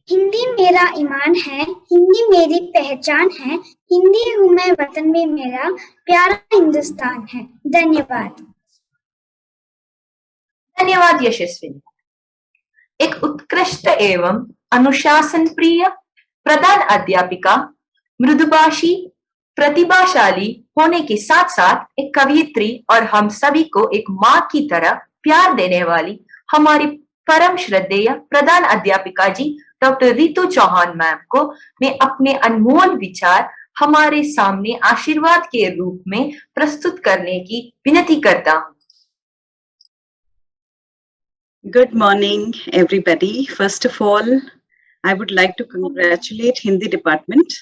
हिंदी मेरा ईमान है, हिंदी मेरी पहचान है, हिंदी हूँ मैं, वतन भी मेरा प्यारा हिंदुस्तान है। धन्यवाद। धन्यवाद यशस्विनी। एक उत्कृष्ट एवं अनुशासन प्रिय प्रधान अध्यापिका, मृदुभाषी, प्रतिभाशाली होने के साथ साथ एक कवयित्री और हम सभी को एक माँ की तरह प्यार देने वाली हमारी परम श्रद्धेय प्रधान अध्यापिका जी डॉक्टर रितु चौहान मैम को मैं अपने अनमोल विचार हमारे सामने आशीर्वाद के रूप में प्रस्तुत करने की विनती करता हूँ। Good morning, everybody. First of all, I would like to congratulate Hindi department,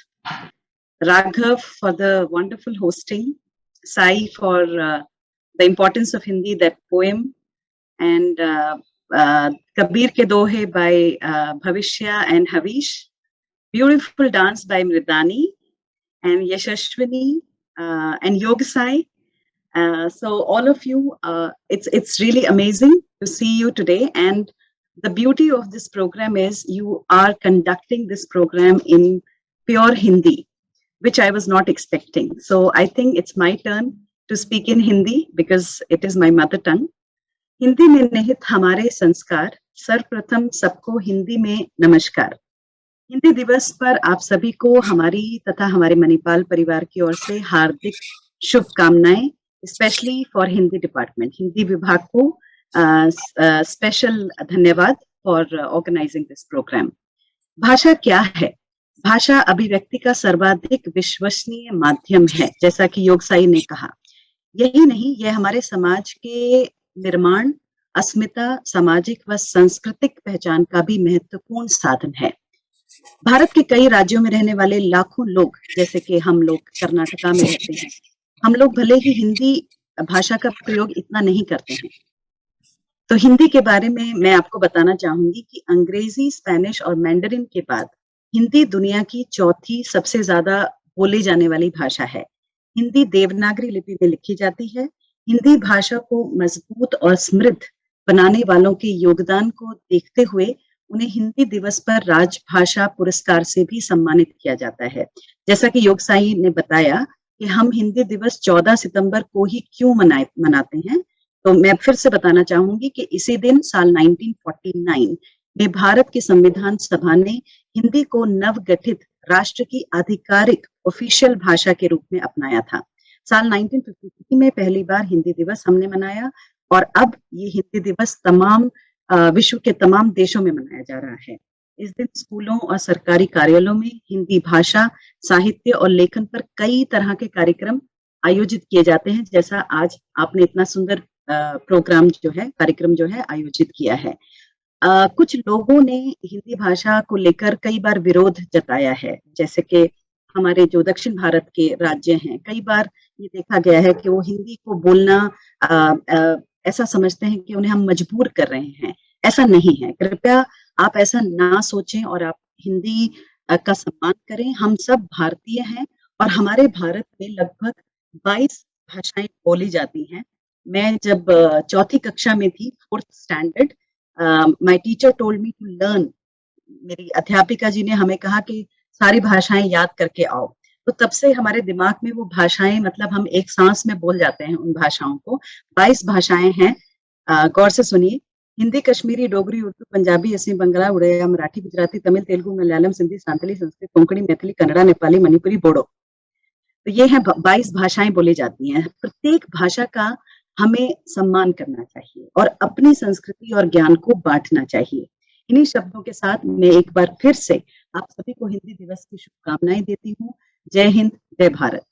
Raghav for the wonderful hosting, Sai for the importance of Hindi, that poem, and Kabir Ke Dohe by Bhavishya and Havish. Beautiful dance by Mridani and Yashashwini and Yog Sai. So all of you, it's really amazing to see you today, and the beauty of this program is you are conducting this program in pure Hindi, which I was not expecting. So I think it's my turn to speak in Hindi because it is my mother tongue. Hindi में निहित हमारे संस्कार, सर्वप्रथम सबको हिंदी में नमस्कार। हिंदी दिवस पर आप सभी को हमारी तथा हमारे मणिपाल परिवार की ओर से हार्दिक शुभकामनाएं, specially for Hindi department. Hindi विभाग को स्पेशल धन्यवाद फॉर ऑर्गेनाइजिंग दिस प्रोग्राम। भाषा क्या है? भाषा अभिव्यक्ति का सर्वाधिक विश्वसनीय माध्यम है, जैसा कि योगसाई ने कहा। यही नहीं, यह हमारे समाज के निर्माण, अस्मिता, सामाजिक व सांस्कृतिक पहचान का भी महत्वपूर्ण साधन है। भारत के कई राज्यों में रहने वाले लाखों लोग, जैसे कि हम लोग कर्नाटका में रहते हैं, हम लोग भले ही हिंदी भाषा का प्रयोग इतना नहीं करते हैं। तो हिंदी के बारे में मैं आपको बताना चाहूंगी कि अंग्रेजी, स्पेनिश और मैंडरिन के बाद हिंदी दुनिया की चौथी सबसे ज्यादा बोली जाने वाली भाषा है। हिंदी देवनागरी लिपि में लिखी जाती है। हिंदी भाषा को मजबूत और समृद्ध बनाने वालों के योगदान को देखते हुए उन्हें हिंदी दिवस पर राजभाषा पुरस्कार से भी सम्मानित किया जाता है। जैसा कि योगसाई ने बताया कि हम हिंदी दिवस 14 सितंबर को ही क्यों मनाते हैं, तो मैं फिर से बताना चाहूंगी कि इसी दिन साल 1949 में भारत की संविधान सभा ने हिंदी को नवगठित राष्ट्र की आधिकारिक ऑफिशियल भाषा के रूप में अपनाया था। साल 1953 में पहली बार हिंदी दिवस हमने मनाया और अब ये हिंदी दिवस तमाम विश्व के तमाम देशों में मनाया जा रहा है। इस दिन स्कूलों और सरकारी कार्यालयों में हिंदी भाषा, साहित्य और लेखन पर कई तरह के कार्यक्रम आयोजित किए जाते हैं, जैसा आज आपने इतना सुंदर कार्यक्रम जो है आयोजित किया है। कुछ लोगों ने हिंदी भाषा को लेकर कई बार विरोध जताया है, जैसे कि हमारे जो दक्षिण भारत के राज्य हैं, कई बार ये देखा गया है कि वो हिंदी को बोलना ऐसा समझते हैं कि उन्हें हम मजबूर कर रहे हैं। ऐसा नहीं है, कृपया आप ऐसा ना सोचें और आप हिंदी का सम्मान करें। हम सब भारतीय हैं और हमारे भारत में लगभग 22 भाषाएं बोली जाती हैं। मैं जब चौथी कक्षा में थी, 4th standard, my teacher told me to learn. मेरी अध्यापिका जी ने हमें कहा कि सारी भाषाएं याद करके आओ। तो तब से हमारे दिमाग में वो भाषाएं, मतलब हम एक सांस में बोल जाते हैं उन भाषाओं को। 22 भाषाएं हैं, गौर से सुनिए। हिंदी, कश्मीरी, डोगरी, उर्दू, पंजाबी, असमी, बंगला, उड़िया, मराठी, गुजराती, तमिल, तेलुगु, मलयालम, सिंधी, सांतली, संस्कृत, कोंकणी, मैथिली, कन्नड़ा, नेपाली, मणिपुरी, बोडो। तो ये है 22 भाषाएं बोली जाती हैं। प्रत्येक भाषा का हमें सम्मान करना चाहिए और अपनी संस्कृति और ज्ञान को बांटना चाहिए। इन्हीं शब्दों के साथ मैं एक बार फिर से आप सभी को हिंदी दिवस की शुभकामनाएं देती हूँ। जय हिंद, जय भारत।